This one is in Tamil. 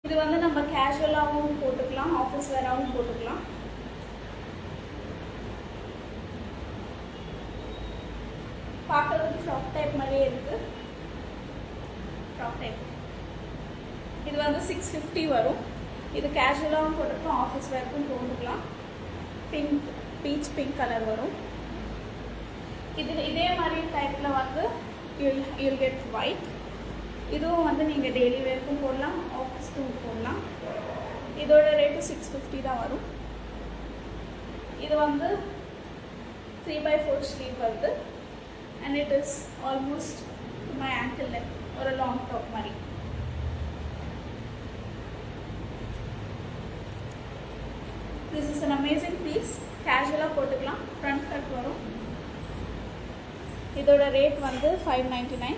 இது வந்து நம்ம கேஷுவலாகவும் போட்டுக்கலாம், ஆஃபீஸ் வேராகவும் போட்டுக்கலாம். பார்க்கறதுக்கு ஃப்ராக் டைப் மாதிரியே இருக்குது. ஃப்ராக் டைப் இது வந்து 650 வரும். இது கேஷுவலாகவும் போட்டுக்கலாம், ஆஃபீஸ் வேருக்கும் போட்டுக்கலாம். பிங்க், பீச் பிங்க் கலர் வரும். இதே மாதிரி டைப்பில் வந்து you'll get white. இதுவும் வந்து நீங்கள் டெய்லி வேருக்கும் போடலாம், ஆஃபீஸ்க்கும் போடலாம். இதோட ரேட்டு 650 தான் வரும். இது வந்து 3/4 ஸ்லீவ் வருது. And it is almost my ankle length, ஒரு லாங் டாப் மாதிரி. This is an amazing piece. கேஷுவலாக போட்டுக்கலாம், ஃப்ரண்ட் கட் வரும். இதோட ரேட் வந்து 599.